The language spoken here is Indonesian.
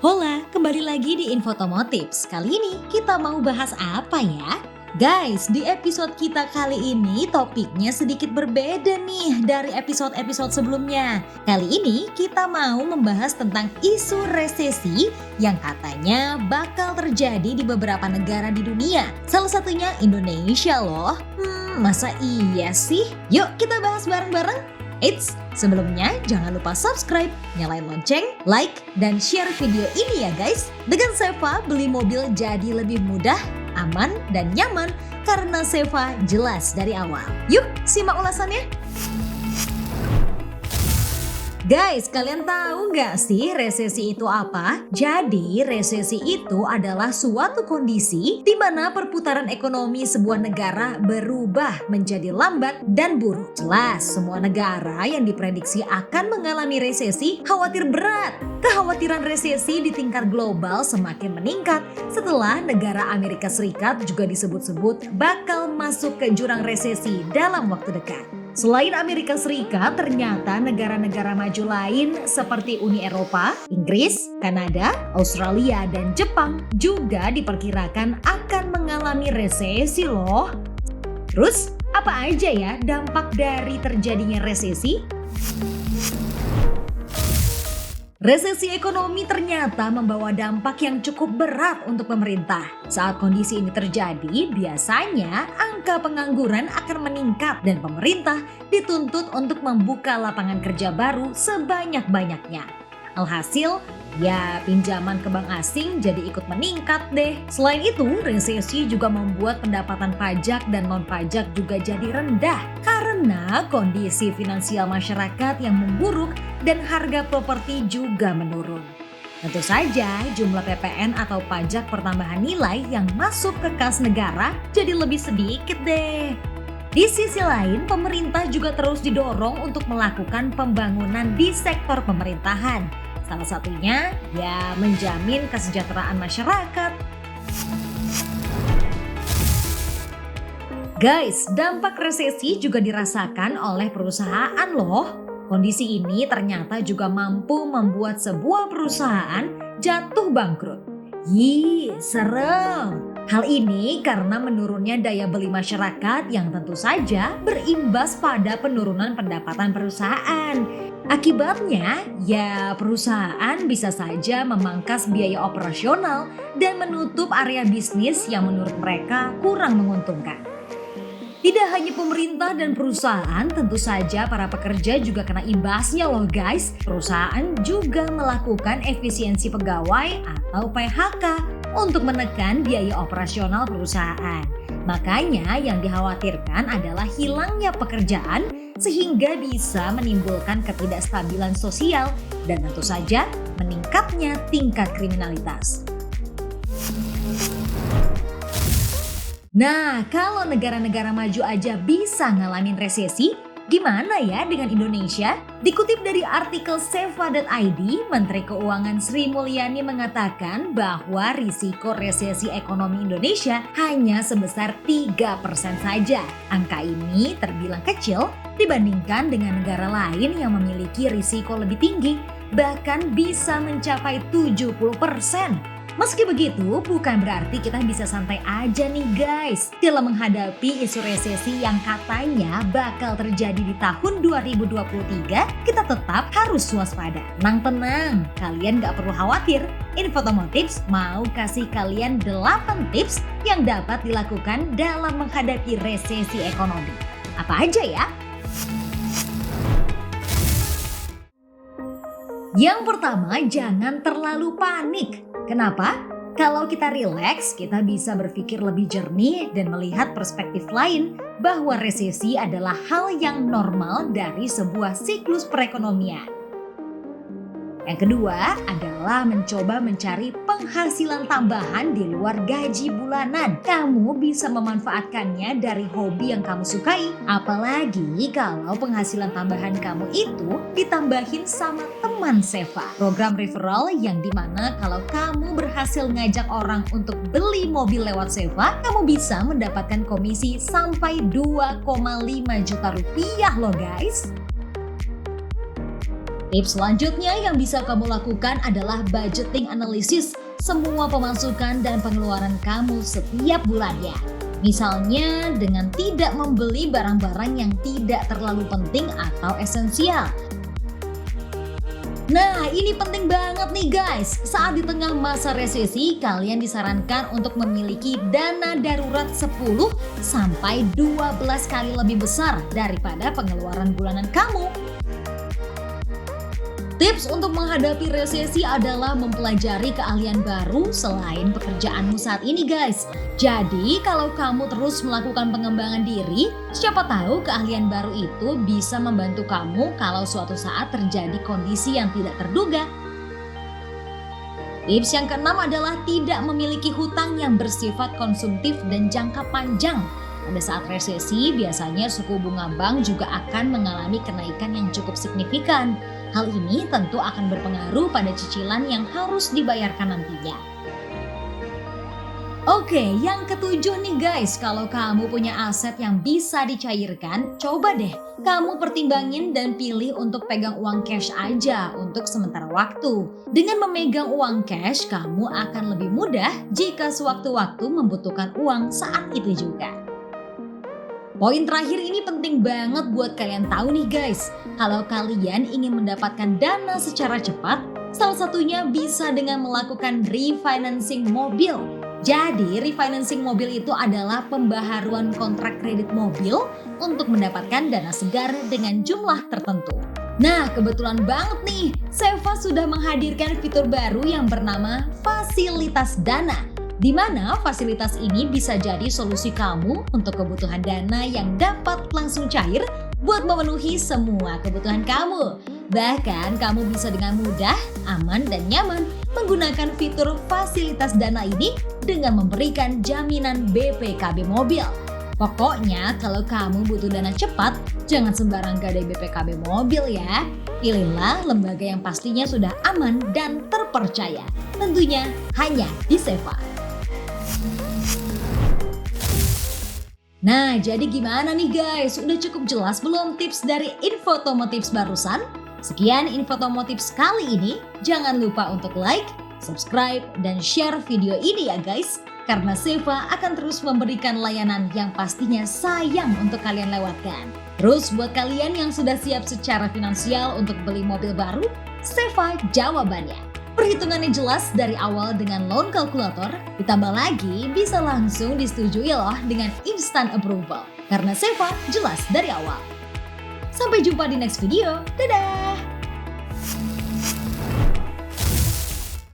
Hola, kembali lagi di Infotomotives. Kali ini kita mau bahas apa ya? Guys, di episode kita kali ini topiknya sedikit berbeda nih dari episode-episode sebelumnya. Kali ini kita mau membahas tentang isu resesi yang katanya bakal terjadi di beberapa negara di dunia. Salah satunya Indonesia loh. Masa iya sih? Yuk kita bahas bareng-bareng. Eits, sebelumnya jangan lupa subscribe, nyalain lonceng, like, dan share video ini ya guys. Dengan Seva, beli mobil jadi lebih mudah, aman, dan nyaman karena Seva jelas dari awal. Yuk, simak ulasannya. Guys, kalian tahu nggak sih resesi itu apa? Jadi, resesi itu adalah suatu kondisi di mana perputaran ekonomi sebuah negara berubah menjadi lambat dan buruk. Jelas, semua negara yang diprediksi akan mengalami resesi khawatir berat. Kekhawatiran resesi di tingkat global semakin meningkat setelah negara Amerika Serikat juga disebut-sebut bakal masuk ke jurang resesi dalam waktu dekat. Selain Amerika Serikat, ternyata negara-negara maju lain seperti Uni Eropa, Inggris, Kanada, Australia, dan Jepang juga diperkirakan akan mengalami resesi loh. Terus, apa aja ya dampak dari terjadinya resesi? Resesi ekonomi ternyata membawa dampak yang cukup berat untuk pemerintah. Saat kondisi ini terjadi, biasanya angka pengangguran akan meningkat dan pemerintah dituntut untuk membuka lapangan kerja baru sebanyak-banyaknya. Alhasil, ya pinjaman ke bank asing jadi ikut meningkat deh. Selain itu, resesi juga membuat pendapatan pajak dan non-pajak juga jadi rendah karena kondisi finansial masyarakat yang memburuk dan harga properti juga menurun. Tentu saja jumlah PPN atau pajak pertambahan nilai yang masuk ke kas negara jadi lebih sedikit deh. Di sisi lain, pemerintah juga terus didorong untuk melakukan pembangunan di sektor pemerintahan. Salah satunya ya menjamin kesejahteraan masyarakat. Guys, dampak resesi juga dirasakan oleh perusahaan loh. Kondisi ini ternyata juga mampu membuat sebuah perusahaan jatuh bangkrut. Serem. Hal ini karena menurunnya daya beli masyarakat yang tentu saja berimbas pada penurunan pendapatan perusahaan. Akibatnya, ya perusahaan bisa saja memangkas biaya operasional dan menutup area bisnis yang menurut mereka kurang menguntungkan. Tidak hanya pemerintah dan perusahaan, tentu saja para pekerja juga kena imbasnya loh guys. Perusahaan juga melakukan efisiensi pegawai atau PHK untuk menekan biaya operasional perusahaan. Makanya yang dikhawatirkan adalah hilangnya pekerjaan sehingga bisa menimbulkan ketidakstabilan sosial dan tentu saja meningkatnya tingkat kriminalitas. Nah, kalau negara-negara maju aja bisa ngalamin resesi, gimana ya dengan Indonesia? Dikutip dari artikel seva.id, Menteri Keuangan Sri Mulyani mengatakan bahwa risiko resesi ekonomi Indonesia hanya sebesar 3% saja. Angka ini terbilang kecil dibandingkan dengan negara lain yang memiliki risiko lebih tinggi, bahkan bisa mencapai 70%. Meski begitu, bukan berarti kita bisa santai aja nih guys. Dalam menghadapi isu resesi yang katanya bakal terjadi di tahun 2023, kita tetap harus waspada. Tenang, kalian gak perlu khawatir. Infotomotives mau kasih kalian 8 tips yang dapat dilakukan dalam menghadapi resesi ekonomi. Apa aja ya? Yang pertama, jangan terlalu panik. Kenapa? Kalau kita rileks, kita bisa berpikir lebih jernih dan melihat perspektif lain bahwa resesi adalah hal yang normal dari sebuah siklus perekonomian. Yang kedua adalah mencoba mencari penghasilan tambahan di luar gaji bulanan. Kamu bisa memanfaatkannya dari hobi yang kamu sukai. Apalagi kalau penghasilan tambahan kamu itu ditambahin sama teman Seva. Program referral yang dimana kalau kamu berhasil ngajak orang untuk beli mobil lewat Seva, kamu bisa mendapatkan komisi sampai 2,5 juta rupiah loh guys. Tips selanjutnya yang bisa kamu lakukan adalah budgeting analysis semua pemasukan dan pengeluaran kamu setiap bulannya. Misalnya dengan tidak membeli barang-barang yang tidak terlalu penting atau esensial. Nah, ini penting banget nih guys. Saat di tengah masa resesi, kalian disarankan untuk memiliki dana darurat 10 sampai 12 kali lebih besar daripada pengeluaran bulanan kamu. Tips untuk menghadapi resesi adalah mempelajari keahlian baru selain pekerjaanmu saat ini guys. Jadi kalau kamu terus melakukan pengembangan diri, siapa tahu keahlian baru itu bisa membantu kamu kalau suatu saat terjadi kondisi yang tidak terduga. Tips yang keenam adalah tidak memiliki hutang yang bersifat konsumtif dan jangka panjang. Pada saat resesi, biasanya suku bunga bank juga akan mengalami kenaikan yang cukup signifikan. Hal ini tentu akan berpengaruh pada cicilan yang harus dibayarkan nantinya. Oke, yang ketujuh nih guys, kalau kamu punya aset yang bisa dicairkan, coba deh kamu pertimbangin dan pilih untuk pegang uang cash aja untuk sementara waktu. Dengan memegang uang cash, kamu akan lebih mudah jika sewaktu-waktu membutuhkan uang saat itu juga. Poin terakhir ini penting banget buat kalian tahu nih guys. Kalau kalian ingin mendapatkan dana secara cepat, salah satunya bisa dengan melakukan refinancing mobil. Jadi refinancing mobil itu adalah pembaharuan kontrak kredit mobil untuk mendapatkan dana segar dengan jumlah tertentu. Nah, kebetulan banget nih, Seva sudah menghadirkan fitur baru yang bernama fasilitas dana. Di mana fasilitas ini bisa jadi solusi kamu untuk kebutuhan dana yang dapat langsung cair buat memenuhi semua kebutuhan kamu. Bahkan kamu bisa dengan mudah, aman, dan nyaman menggunakan fitur fasilitas dana ini dengan memberikan jaminan BPKB mobil. Pokoknya kalau kamu butuh dana cepat, jangan sembarang gadai BPKB mobil ya. Pilihlah lembaga yang pastinya sudah aman dan terpercaya. Tentunya hanya di Seva. Nah, jadi gimana nih guys? Udah cukup jelas belum tips dari Infotomo Tips barusan? Sekian Infotomo Tips kali ini. Jangan lupa untuk like, subscribe, dan share video ini ya guys. Karena Seva akan terus memberikan layanan yang pastinya sayang untuk kalian lewatkan. Terus buat kalian yang sudah siap secara finansial untuk beli mobil baru, Seva jawabannya. Perhitungannya jelas dari awal dengan loan calculator, ditambah lagi bisa langsung disetujui loh dengan instant approval. Karena Seva jelas dari awal. Sampai jumpa di next video, dadah!